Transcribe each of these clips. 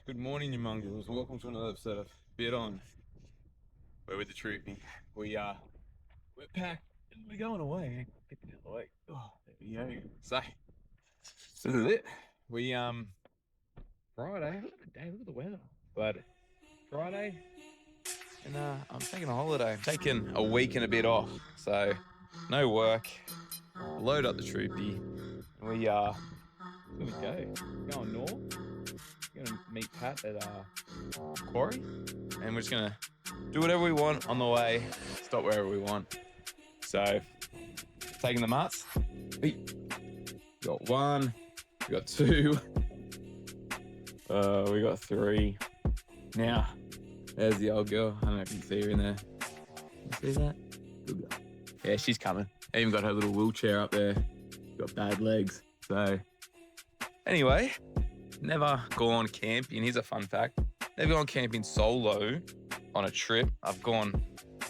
Good morning, you mongrels. Welcome to another episode of Bit On. We're with the troopy. We're packed and we're going away. Get the other way. Oh, there we go. So this is it. Friday. Look at the day. Look at the weather. But Friday, and I'm taking a holiday. I'm taking a week and a bit off. So no work. Load up the troopy, and where we go. Going north. Gonna meet Pat at Quarry, and we're just gonna do whatever we want on the way, stop wherever we want. So, taking the mutts. We got one, we got two, we got three. Now, there's the old girl. I don't know if you can see her in there. You see that? Good girl. Yeah, she's coming. Even got her little wheelchair up there. Got bad legs. So, anyway, never gone camping. Here's a fun fact. Never gone camping solo on a trip. I've gone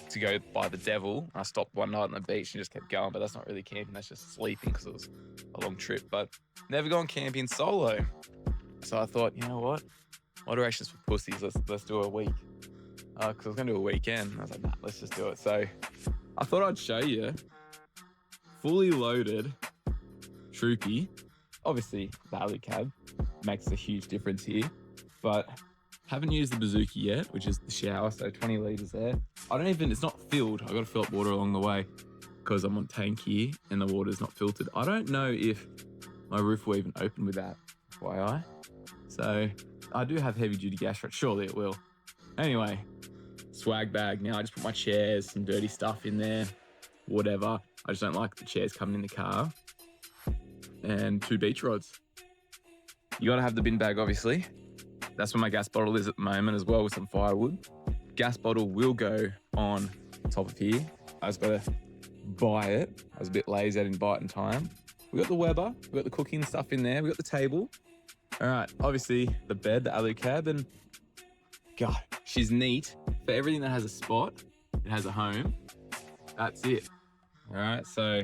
to go by the devil. I stopped one night on the beach and just kept going, but that's not really camping. That's just sleeping because it was a long trip. But never gone camping solo. So I thought, you know what? Moderation's for pussies. Let's do a week. Because I was going to do a weekend. I was like, nah, let's just do it. So I thought I'd show you fully loaded troopy. Obviously, the alley cab makes a huge difference here, but haven't used the bazooka yet, which is the shower, so 20 litres there. It's not filled. I've got to fill up water along the way because I'm on tank here and the water's not filtered. I don't know if my roof will even open with that, FYI. So I do have heavy duty gas, but surely it will. Anyway, swag bag. Now I just put my chairs, some dirty stuff in there, whatever. I just don't like the chairs coming in the car. And 2 beach rods. You gotta have the bin bag, obviously. That's where my gas bottle is at the moment as well, with some firewood. Gas bottle will go on top of here. I just gotta buy it. I was a bit lazy, I didn't buy it in time. We got the Weber, we got the cooking stuff in there, we got the table. All right, obviously the bed, the alu cab, and God, she's neat. For everything that has a spot, it has a home. That's it. All right, so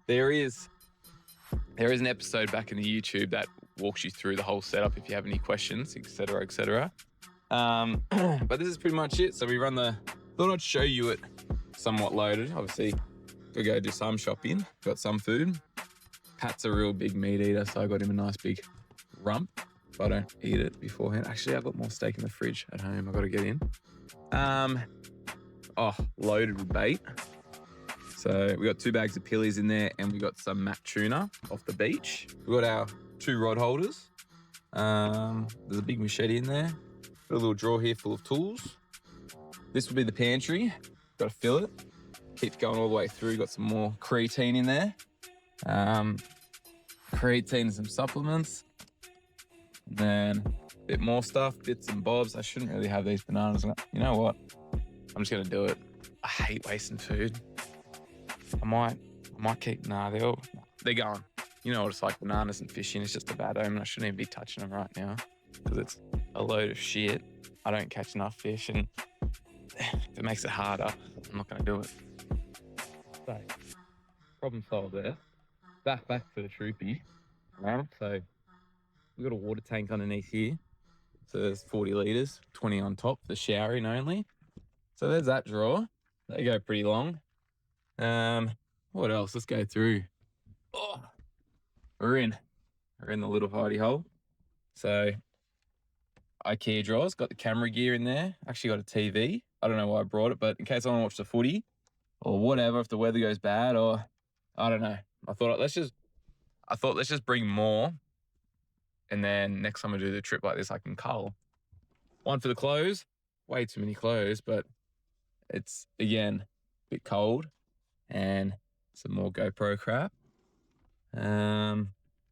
there is an episode back in the YouTube that walks you through the whole setup if you have any questions, etc., etc. But this is pretty much it. So thought I'd show you it somewhat loaded. Obviously, gotta go do some shopping. Got some food. Pat's a real big meat eater, so I got him a nice big rump. If I don't eat it beforehand. Actually, I've got more steak in the fridge at home. I gotta get in. Loaded with bait. So we got 2 bags of pillies in there, and we got some mac tuna off the beach. We got our 2 rod holders. There's a big machete in there. Got a little drawer here full of tools. This will be the pantry. Got to fill it. Keeps going all the way through. Got some more creatine in there. Creatine and some supplements. And then a bit more stuff, bits and bobs. I shouldn't really have these bananas. You know what? I'm just gonna do it. I hate wasting food. I might keep, they're going. You know what it's like, bananas and fishing. It's just a bad omen. I shouldn't even be touching them right now because it's a load of shit. I don't catch enough fish, and if it makes it harder, I'm not going to do it. So, problem solved there. Back for the troopy. So, we've got a water tank underneath here. So there's 40 litres, 20 on top, the showering only. So there's that drawer. They go pretty long. What else? Let's go through. Oh, we're in the little hidey hole. So IKEA drawers, got the camera gear in there. Actually got a TV. I don't know why I brought it, but in case I want to watch the footy or whatever, if the weather goes bad, or I don't know. I thought let's just bring more. And then next time I do the trip like this, I can cull. One for the clothes. Way too many clothes, but it's again a bit cold. And some more GoPro crap.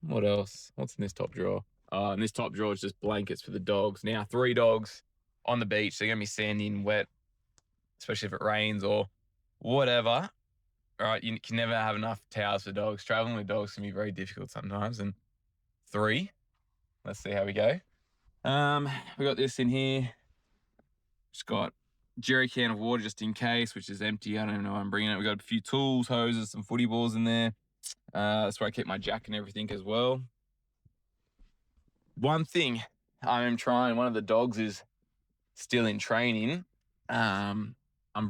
What else? What's in this top drawer? And this top drawer is just blankets for the dogs. Now, 3 dogs on the beach. They're going to be sandy and wet, especially if it rains or whatever. All right, you can never have enough towels for dogs. Traveling with dogs can be very difficult sometimes. And 3. Let's see how we go. We got this in here. Just got jerry can of water just in case, which is empty. I don't even know why I'm bringing it. We got a few tools, hoses, some footy balls in there. That's where I keep my jack and everything as well. One thing I'm trying. One of the dogs is still in training. I'm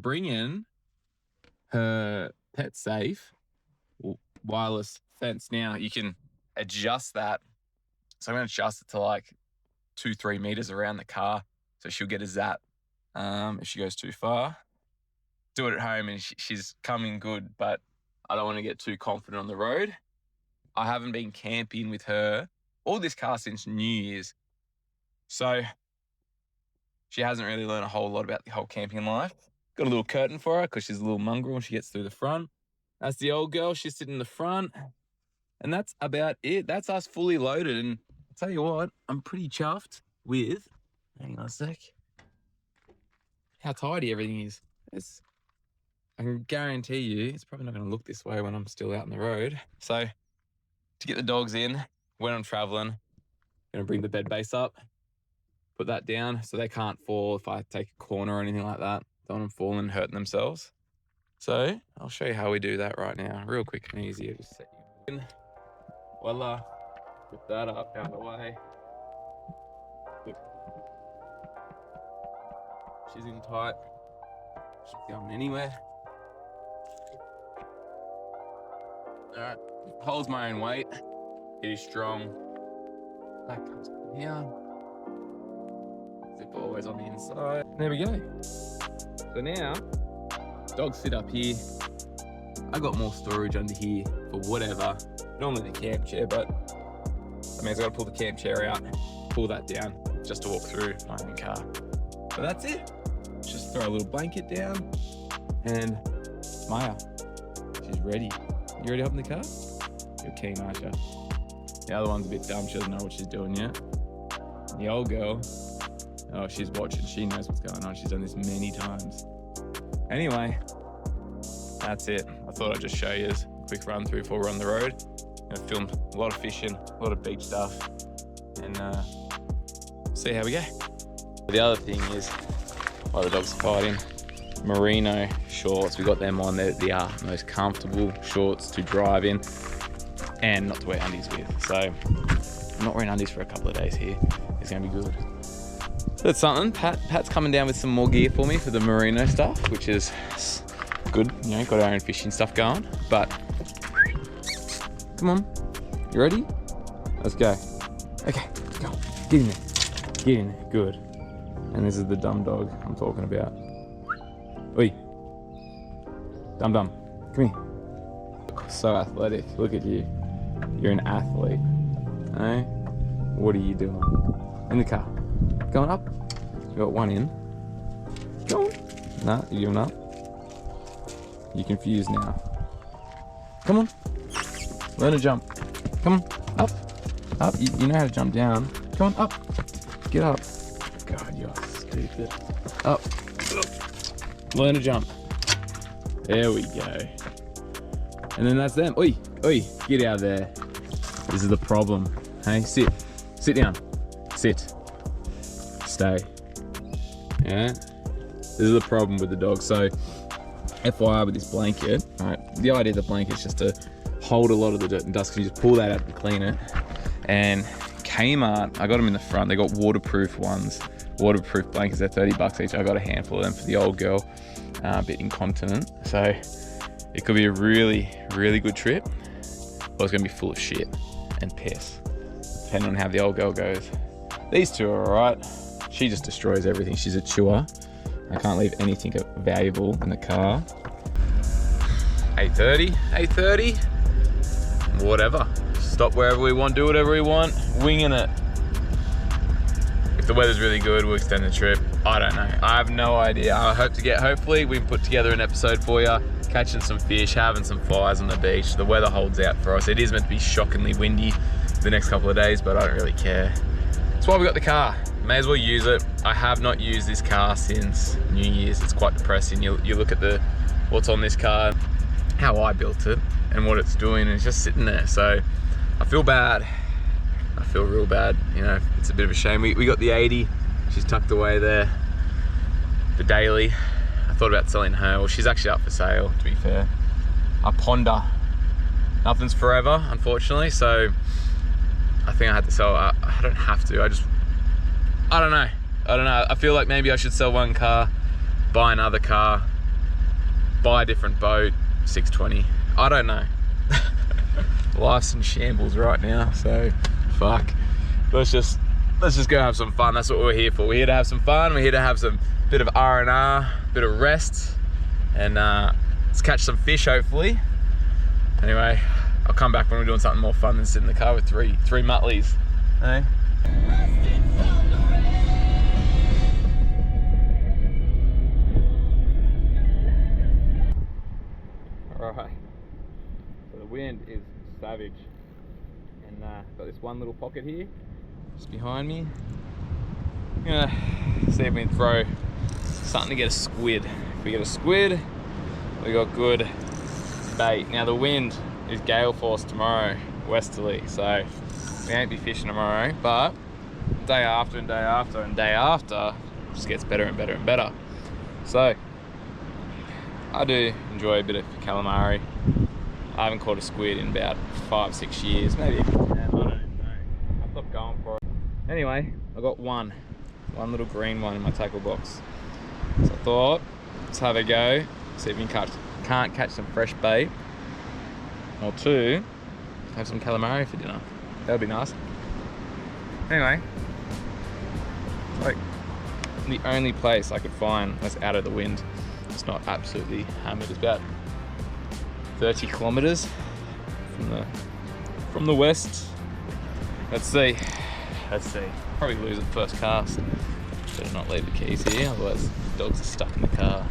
bringing her Pet Safe wireless fence. Now you can adjust that. So I'm going to adjust it to like 2-3 meters around the car. So she'll get a zap if she goes too far. Do it at home and she's coming good, but I don't want to get too confident on the road. I haven't been camping with her or this car since New Year's. So she hasn't really learned a whole lot about the whole camping life. Got a little curtain for her because she's a little mongrel and she gets through the front. That's the old girl. She's sitting in the front. And that's about it. That's us fully loaded. And I'll tell you what, I'm pretty chuffed with, hang on a sec, how tidy everything is. I can guarantee you it's probably not going to look this way when I'm still out on the road. So to get the dogs in when I'm traveling, I'm going to bring the bed base up, put that down so they can't fall if I take a corner or anything like that. Don't want them falling and hurting themselves. So I'll show you how we do that right now. Real quick and easy. Just set you in. Voila. Put that up out of the way. Look. She's in tight. She's going anywhere. Alright. Holds my own weight. It is strong. That comes from here. Zip always on the inside. There we go. So now, dogs sit up here. I got more storage under here for whatever. Normally the camp chair, but I mean, I gotta pull the camp chair out, pull that down just to walk through my own car. So that's it. Just throw a little blanket down and Maya, she's ready. You ready to hop in the car? You're keen, aren't you? The other one's a bit dumb. She doesn't know what she's doing yet. The old girl, oh, she's watching. She knows what's going on. She's done this many times. Anyway, that's it. I thought I'd just show you this quick run through before we're on the road. I filmed a lot of fishing, a lot of beach stuff, and see how we go. The other thing is, while the dogs are fighting, merino shorts. We got them on. They're the most comfortable shorts to drive in and not to wear undies with. So I'm not wearing undies for a couple of days here. It's gonna be good. So that's something. Pat's coming down with some more gear for me for the merino stuff, which is good. You know, got our own fishing stuff going. But come on, you ready? Let's go. Okay, let's go. Get in there. Get in there. Good. And this is the dumb dog I'm talking about. Oi. Dum Dum. Come here. So athletic. Look at you. You're an athlete. Eh? What are you doing? In the car. Going up. You got one in. Go on. Nah, you giving up? You're confused now. Come on. Learn to jump. Come on. Up. Up. You know how to jump down. Come on. Up. Get up. God, you're stupid. Up. Learn to jump. There we go. And then that's them. Oi. Oi. Get out of there. This is the problem. Hey, sit. Sit down. Sit. Stay. Yeah. This is the problem with the dog. So, FYI with this blanket, right? The idea of the blanket is just to hold a lot of the dirt and dust, because you just pull that out and clean it. And Kmart, I got them in the front. They got waterproof ones, waterproof blankets. They're $30 each. I got a handful of them for the old girl, a bit incontinent. So it could be a really, really good trip, or it's gonna be full of shit and piss, depending on how the old girl goes. These two are all right. She just destroys everything. She's a chewer. I can't leave anything valuable in the car. 8:30, whatever. Stop wherever we want, do whatever we want, winging it. If the weather's really good, we'll extend the trip. I don't know. I have no idea. I hope to hopefully we can put together an episode for you, catching some fish, having some fires on the beach. The weather holds out for us. It is meant to be shockingly windy the next couple of days, but I don't really care. That's why we got the car. May as well use it. I have not used this car since New Year's. It's quite depressing. You look at what's on this car, how I built it, and what it's doing, and it's just sitting there. So I feel bad. I feel real bad. You know, it's a bit of a shame. We got the 80. She's tucked away there. The daily. I thought about selling her. Well, she's actually up for sale, to be fair. I ponder. Nothing's forever, unfortunately. So I think I had to sell her. I don't have to. I don't know. I feel like maybe I should sell one car, buy another car, buy a different boat, 620. I don't know. Life's in shambles right now, so fuck. Let's just go have some fun. That's what we're here for. We're here to have some fun. We're here to have some bit of R&R, bit of rest, and let's catch some fish hopefully. Anyway, I'll come back when we're doing something more fun than sit in the car with three Mutleys. Hey? Alright, so the wind is savage, and got this one little pocket here just behind me. I'm gonna see if we can throw something to get a squid. If we get a squid, we got good bait. Now the wind is gale force tomorrow, westerly, so we won't be fishing tomorrow, but day after and day after and day after just gets better and better and better. So I do enjoy a bit of calamari. I haven't caught a squid in about 5-6 years, maybe even 10, I don't know. I stopped going for it. Anyway, I got one little green one in my tackle box. So I thought, let's have a go, see if we can't catch some fresh bait, or two, have some calamari for dinner. That would be nice. Anyway, it's like the only place I could find that's out of the wind. It's not absolutely hammered. It's about 30 kilometers from the west. Let's see. Probably lose it first cast. Better not leave the keys here, otherwise the dogs are stuck in the car.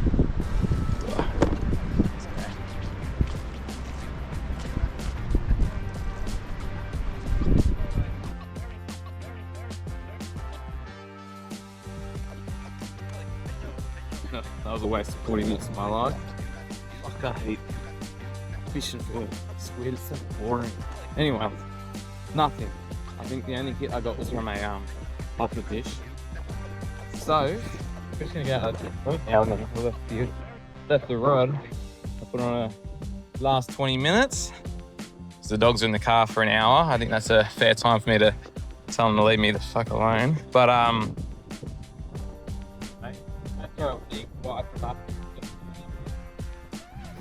That was a waste of 40 minutes of my life. Fuck, I hate fishing for squid. It's so boring. Anyway, nothing. I think the only hit I got was from a puffer fish. So, I'm just gonna get left the rod. I put on a last 20 minutes. So the dogs are in the car for an hour. I think that's a fair time for me to tell them to leave me the fuck alone. But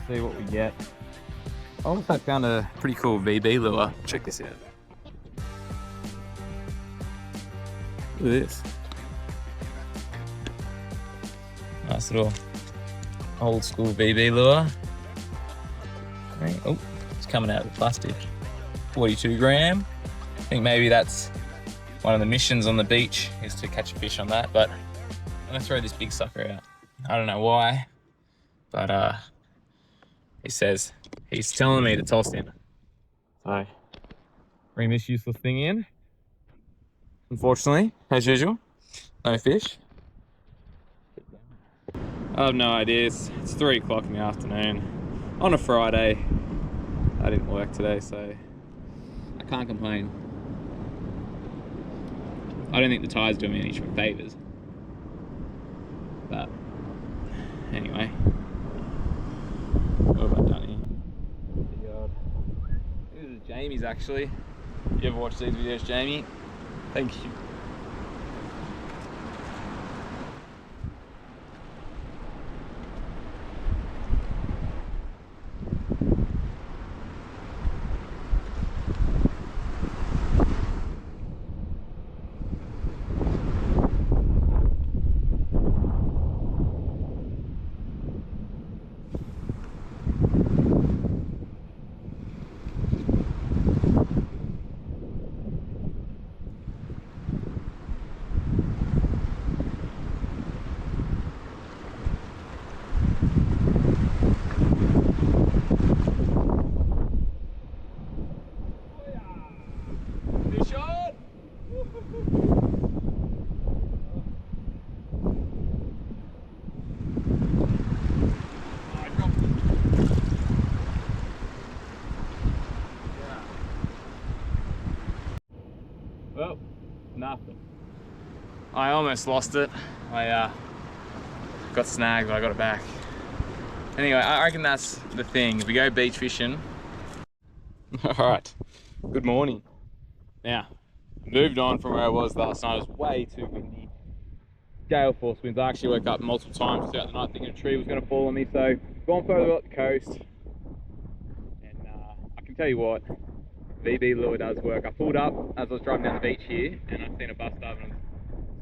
see what we get. I also found a pretty cool VB lure. Check this out. Look at this. Nice little old school VB lure. Oh, it's coming out of the plastic. 42 gram. I think maybe that's one of the missions on the beach is to catch a fish on that, but I'm gonna throw this big sucker out. I don't know why, but he says he's telling me to toss in. So bring this useless thing in. Unfortunately, as usual, no fish. I have no idea. It's 3 o'clock in the afternoon on a Friday. I didn't work today, so I can't complain. I don't think the tide's doing me any favors. But anyway, what have I done here? This is Jamie's actually. You ever watch these videos, Jamie? Thank you. Well, nothing. I almost lost it. I got snagged, but I got it back. Anyway, I reckon that's the thing. If we go beach fishing. All right, good morning. Now, moved on from where I was last night. It was way too windy. gale force winds. I actually woke up multiple times throughout the night thinking a tree was going to fall on me, so gone further up the coast. And I can tell you what, VB lure does work. I pulled up as I was driving down the beach here, and I seen a bust up and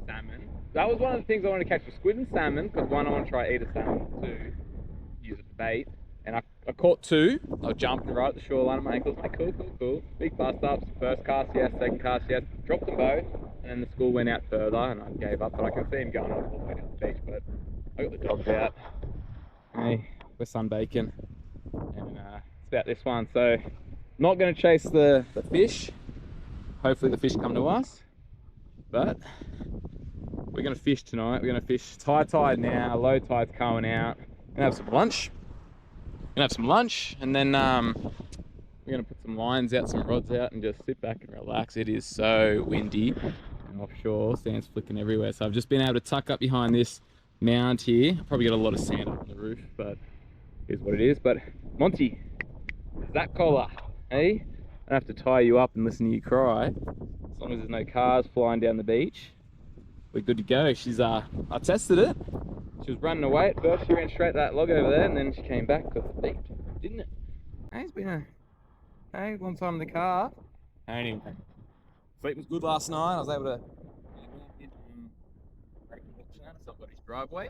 salmon. That was one of the things I wanted to catch, was squid and salmon, because one, I want to try eat a salmon, two, use it for bait. And I caught two. I was jumping right at the shoreline of my ankles. Like, cool. Big bust ups. First cast, yes. Second cast, yes. Dropped them both. And then the school went out further and I gave up. But I can see him going all the way down the beach. But I got the dogs out. Hey, we're sunbaking. And it's about this one. So, not going to chase the fish. Hopefully the fish come to us. But we're going to fish tonight. We're going to fish high tide now. Low tide's coming out. We're going to have some lunch. And then we're gonna put some lines out, some rods out, and just sit back and relax. It is so windy and offshore, sand's flicking everywhere. So I've just been able to tuck up behind this mound here. I probably got a lot of sand up on the roof, but here's what it is. But Monty, that collar, hey? I don't have to tie you up and listen to you cry. As long as there's no cars flying down the beach, we're good to go. She's I tested it. She was running away at first. She ran straight to that log over there, and then she came back because it beeped, didn't it? Hey, it's been a long time in the car. Anyway, sleep was good last night. I was able to break the box down. So I've got his driveway,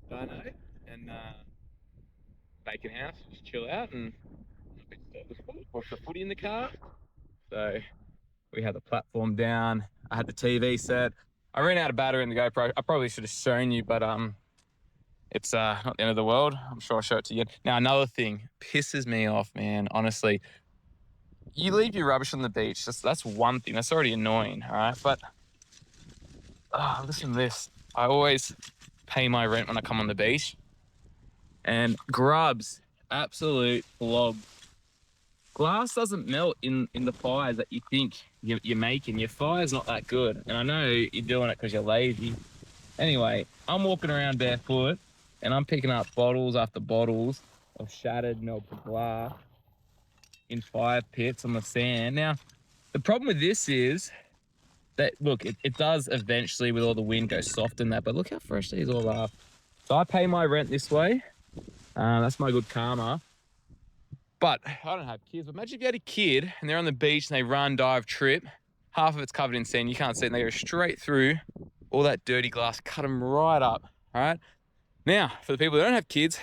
Dino, and Bacon House. Just chill out and watch the footy in the car. So we had the platform down. I had the TV set. I ran out of battery in the GoPro. I probably should have shown you, but it's not the end of the world. I'm sure I'll show it to you. Now, another thing pisses me off, man, honestly. You leave your rubbish on the beach. That's one thing. That's already annoying, all right? But listen to this. I always pay my rent when I come on the beach. And grubs, absolute blobs. Glass doesn't melt in the fires that you think you're making. Your fire's not that good. And I know you're doing it because you're lazy. Anyway, I'm walking around barefoot and I'm picking up bottles after bottles of shattered melted glass in fire pits on the sand. Now, the problem with this is that, look, it does eventually, with all the wind, go soft and that, but look how fresh these all are. So I pay my rent this way. That's my good karma. But I don't have kids. But imagine if you had a kid and they're on the beach and they run, dive, trip. Half of it's covered in sand. You can't see it. And they go straight through all that dirty glass, cut them right up. All right. Now, for the people that don't have kids,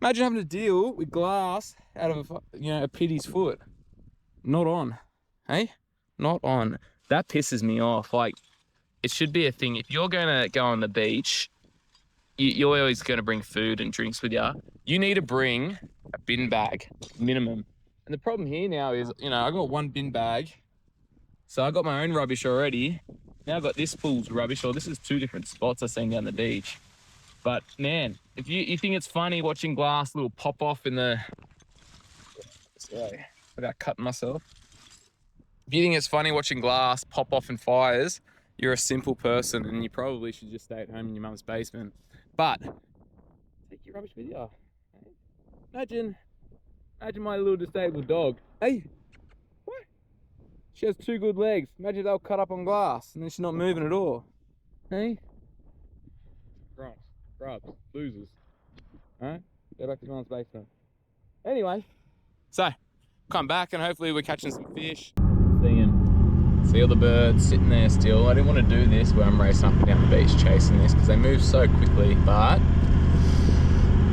imagine having to deal with glass out of a pitty's foot. Not on. Hey? Not on. That pisses me off. Like, it should be a thing. If you're going to go on the beach, you're always going to bring food and drinks with you. You need to bring a bin bag, minimum. And the problem here now is, I got one bin bag. So I got my own rubbish already. Now I've got this fool's rubbish, or this is two different spots I've seen down the beach. But man, if you think it's funny watching glass little pop off in the... Sorry, without cutting myself. If you think it's funny watching glass pop off in fires, you're a simple person and you probably should just stay at home in your mum's basement. But take your rubbish with you. Imagine my little disabled dog. Hey, what? She has two good legs. Imagine they'll cut up on glass and then she's not moving at all. Hey? Grubs, losers. Alright, go back to mum's basement. Anyway, so come back and hopefully we're catching some fish. See all the birds sitting there still. I didn't want to do this where I'm racing up and down the beach chasing this because they move so quickly, but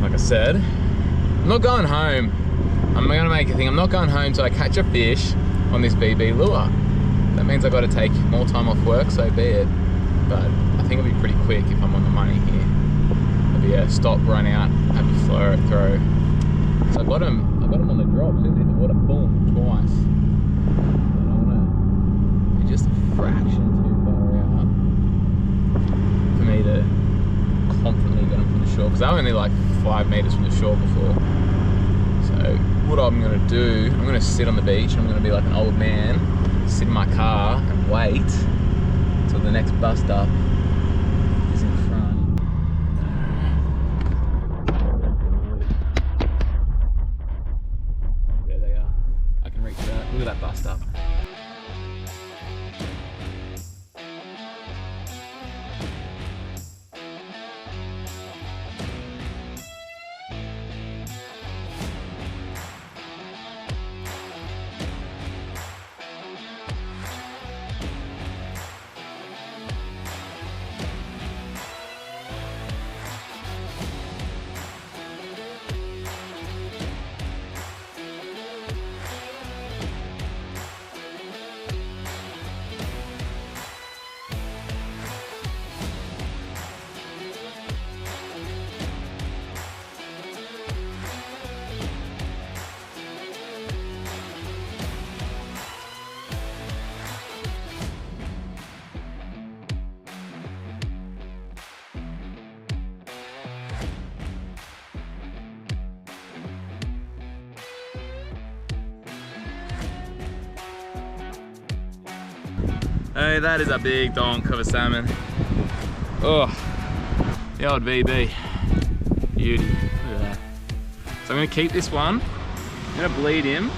like I said, I'm not going home. I'm going to make a thing. I'm not going home till I catch a fish on this BB lure. That means I've got to take more time off work, so be it. But I think it'll be pretty quick if I'm on the money here. It'll be a stop, run out, have a throw. So I got him on the drop. As soon as he hit the water, boom, twice. Just a fraction too far out for me to confidently get them from the shore, because I'm only like 5 meters from the shore before. So what I'm going to do, I'm going to sit on the beach and I'm going to be like an old man, sit in my car and wait till the next bus stop is in front. There they are. I can reach that. Look at that bus stop. Hey, that is a big donk of a salmon. Oh, the old VB. Beauty. Look at that. So I'm gonna keep this one. I'm gonna bleed him.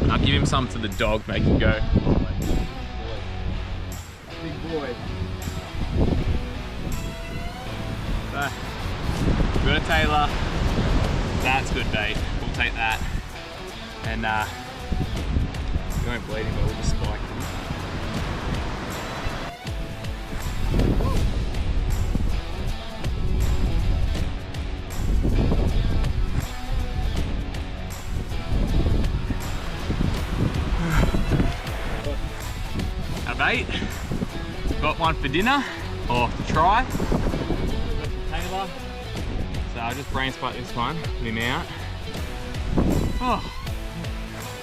And I'll give him some to the dog, make him go. Big boy. So, we've got a Taylor. That's good bait. We'll take that. And we won't bleed him, but we'll just spike him. Our bait. Got one for dinner, or to try. Taylor. So I'll just brain spot this one, put him out. Oh,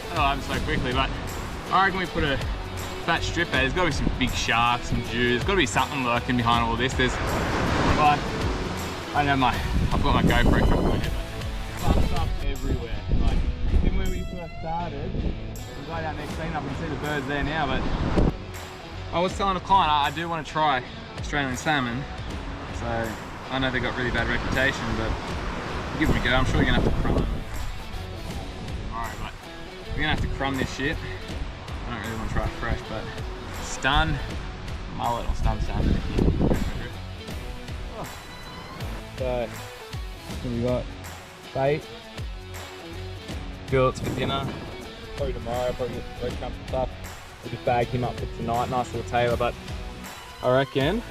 that'll happen so quickly, but I reckon we put a fat strip there. There's got to be some big sharks and Jews. There's got to be something lurking behind all this. There's, like, I don't know, I've got my GoPro from my head, but fucked up everywhere. Like, even when we first started, we go down next scene up and see the birds there now, but I was telling a client I do want to try Australian salmon. So I know they've got really bad reputation, but give them a go. I'm sure you're gonna have to crumb them. Alright, but we're gonna have to crumb this shit. I don't really want to try it fresh, but stun mullet or stun salmon. Oh. So what we got? Bait, fillets for dinner. Probably tomorrow, probably get some breadcrumbs and stuff. We'll just bag him up for tonight. Nice little Taylor, but I reckon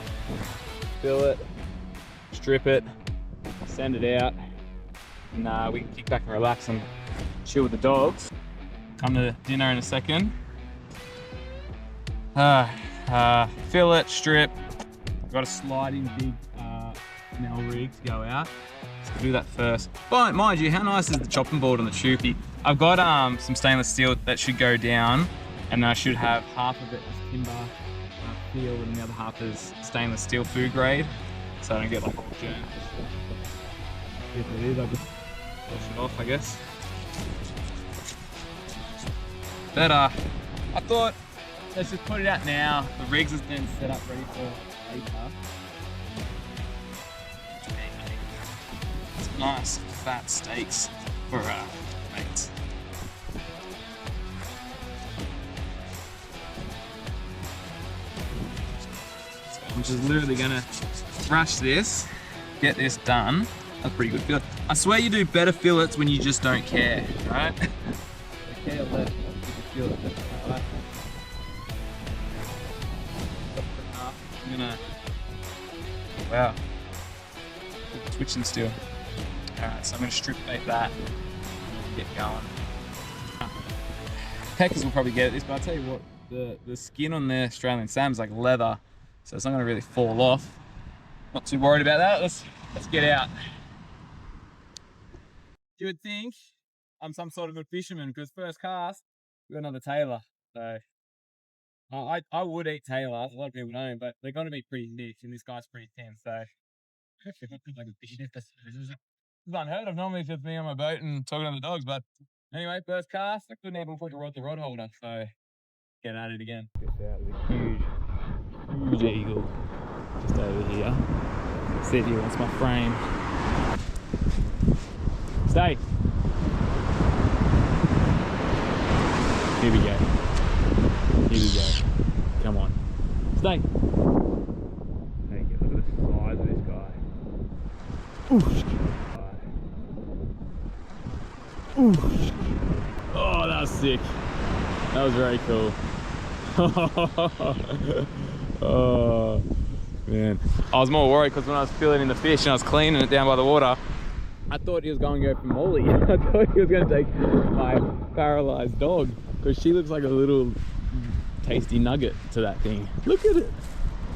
fillet, strip it, send it out, and we can kick back and relax and chill with the dogs. Come to dinner in a second. Fillet, strip. I've got a sliding big Snell rig to go out. So we'll do that first. But mind you, how nice is the chopping board on the Choopy? I've got some stainless steel that should go down, and I should have half of it as timber steel and the other half is stainless steel food grade, so I don't get like all germs. If it is, I'll just wash it off, I guess. But I thought, let's just put it out now. The rigs has been set up ready for later. Some nice fat steaks for mates. So I'm just literally gonna rush this, get this done. That's pretty good fillet. I swear you do better fillets when you just don't care, right? Care less with the fillet. Right. I'm gonna, wow, twitching still. Alright, so I'm gonna strip bait that and get going. Peckers will probably get at this, but I'll tell you what, the skin on the Australian salmon is like leather, so it's not gonna really fall off. Not too worried about that. Let's get out. You would think I'm some sort of a fisherman because first cast, we got another Taylor. So I would eat Taylor. A lot of people don't, but they're going to be pretty niche, and this guy's pretty thin. So it's unheard of. Normally, it's just me on my boat and talking to the dogs. But anyway, first cast, I couldn't even put the rod holder. So get at it again. This out is a huge eagle just over here. Said he wants my frame. Stay. Here we go. Here we go. Come on. Stay. Take it. Look at the size of this guy. Oof. Oof. Oh, that was sick. That was very cool. Oh, man. I was more worried because when I was filling in the fish and I was cleaning it down by the water, I thought he was going to go for Molly. I thought he was going to take my paralyzed dog because she looks like a little tasty nugget to that thing. Look at it.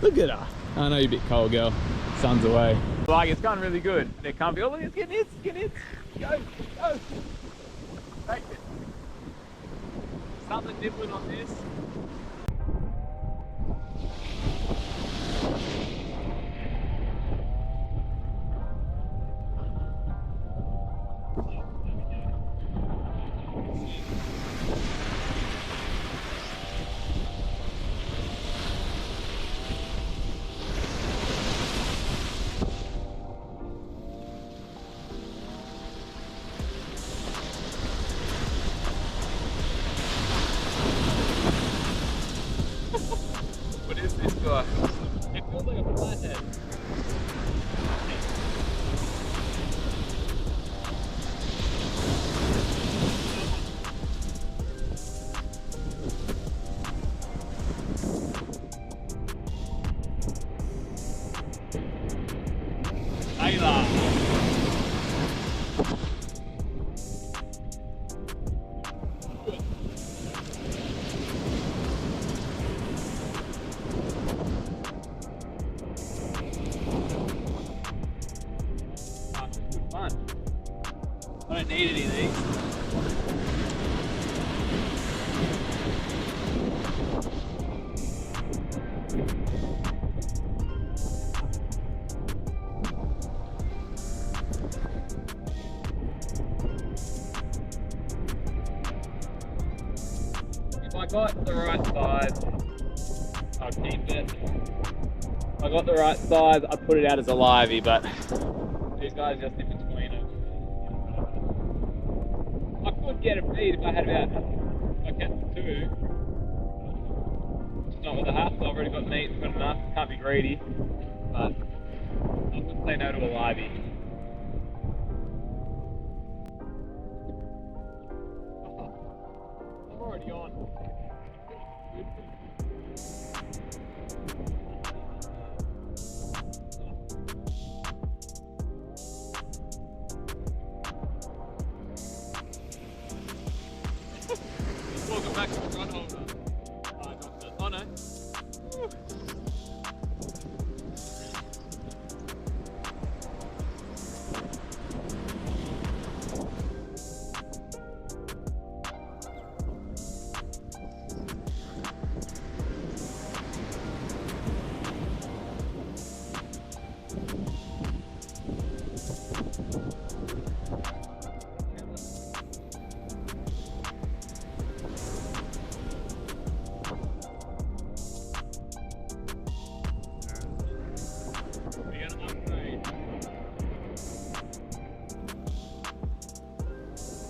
Look at her. I know you're a bit cold, girl. Sun's away. Like, it's going really good. They're comfy. Oh, look, it's getting hit. It's getting hit. Go, go. Take it. Something different on this. need any of these. If I got the right size, I'll keep it. If I got the right size, I'd put it out as a livey, but these guys just in between it. I could get a feed if I had about, if I kept 2. It's not with a hassle, I've already got meat, got enough, can't be greedy, but I wouldn't say no to a livey. I'm already on. Welcome back to the front holder. Oh no. Woo.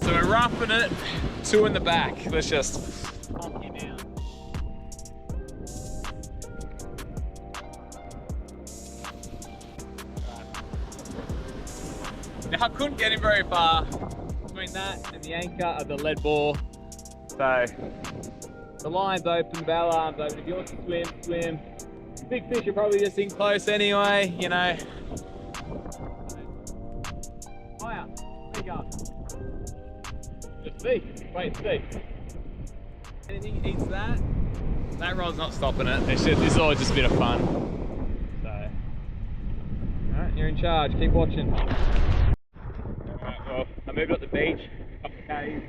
So we're roughing it, 2 in the back. Let's just honk you down. Right. Now I couldn't get him very far. Between that and the anchor of the lead ball. So the line's open, the bell arm's open. If you want to swim, swim. Big fish are probably just in close anyway, you know. Higher, pick up. Just see, wait, see. Anything eats that rod's not stopping it. It's just, this is all just a bit of fun. So, alright, you're in charge, keep watching. Alright, well, I moved up the beach, up the cave,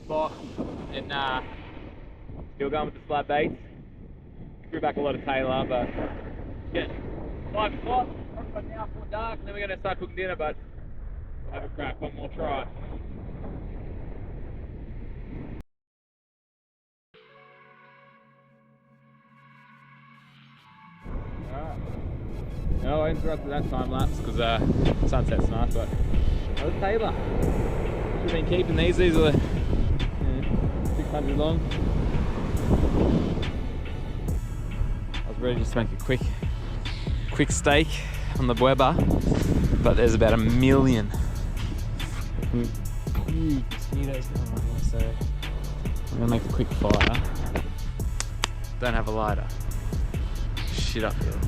spot, and still going with the slab baits. Threw back a lot of tailor, but yeah, 5 o'clock, right now before dark, and then we're going to start cooking dinner, but we'll have a crack, one more try. No, I interrupted that time lapse because sunset's nice, but another tailor. Should have been keeping these. These are 600 long. I was ready just to make a quick steak on the Weber, but there's about 1 million huge mosquitoes going on here, so I'm gonna make a quick fire. Don't have a lighter. Shit up here.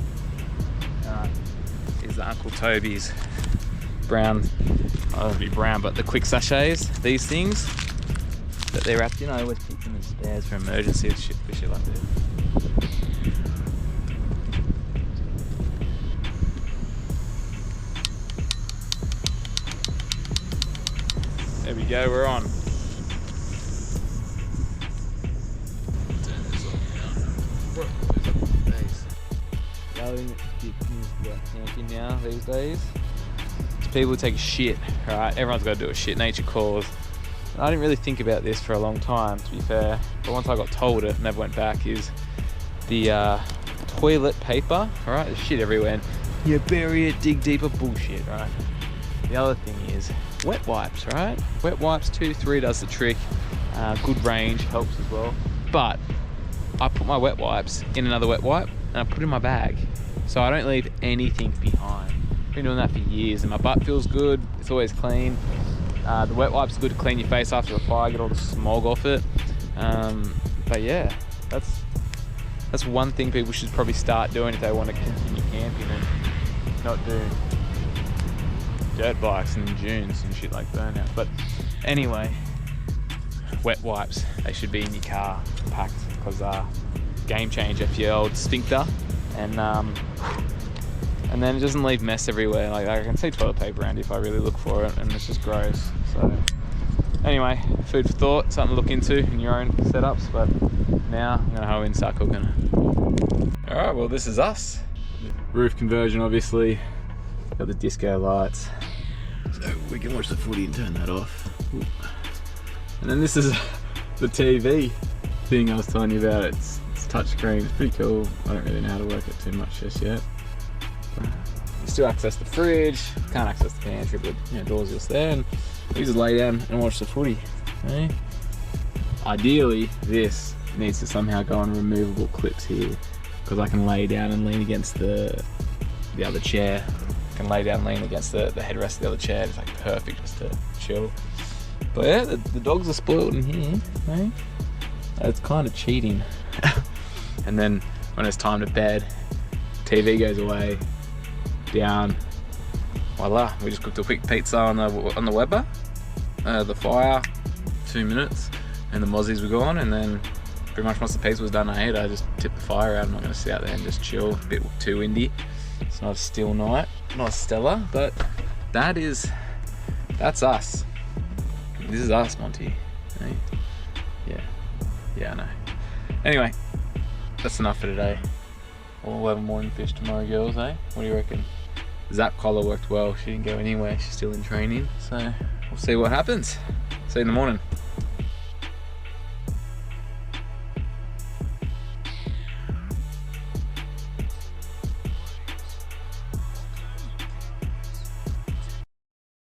Here's the Uncle Toby's brown, I don't know if it'd be brown, but the quick sachets, these things that they're wrapped in. I always keep them in spares for emergency and shit like this. There we go, we're on. Camping now these days. People take a shit, right? Everyone's got to do a shit. Nature calls. I didn't really think about this for a long time, to be fair. But once I got told it, never went back. Is the toilet paper, right? There's shit everywhere. And you bury it, dig deeper, bullshit, right? The other thing is wet wipes, right? Wet wipes 2 to 3 does the trick. Good range helps as well. But I put my wet wipes in another wet wipe and I put it in my bag. So I don't leave anything behind. I've been doing that for years and my butt feels good. It's always clean. The wet wipe's good to clean your face after a fire, get all the smog off it. But yeah, that's one thing people should probably start doing if they want to continue camping and not do dirt bikes and dunes and shit like burnout. But anyway, wet wipes, they should be in your car packed because game changer for your old sphincter. And then it doesn't leave mess everywhere. Like I can see toilet paper around if I really look for it, and it's just gross. So anyway, food for thought, something to look into in your own setups. But now I'm gonna go in and start cooking. All right, well this is us. Roof conversion, obviously. Got the disco lights, so we can watch the footy and turn that off. Ooh. And then this is the TV thing I was telling you about. It's touchscreen. It's pretty cool. I don't really know how to work it too much just yet. You still access the fridge, can't access the pantry, but you know, doors just there, and you just lay down and watch the footy. Okay? Ideally, this needs to somehow go on removable clips here, because I can lay down and lean against the other chair. I can lay down and lean against the headrest of the other chair. It's like perfect just to chill. But yeah, the dogs are spoiled in here, right? It's kind of cheating. And then when it's time to bed, TV goes away, down, voila, we just cooked a quick pizza on the Weber, the fire, 2 minutes, and the mozzies were gone, and then pretty much once the pizza was done, I just tipped the fire out. I'm not going to sit out there and just chill. A bit too windy. It's not a still night, not stellar, but that's us. This is us, Monty. Hey? Yeah, I know. Anyway, that's enough for today. We'll have a morning fish tomorrow, girls, eh? What do you reckon? Zap collar worked well. She didn't go anywhere. She's still in training, so we'll see what happens. See you in the morning.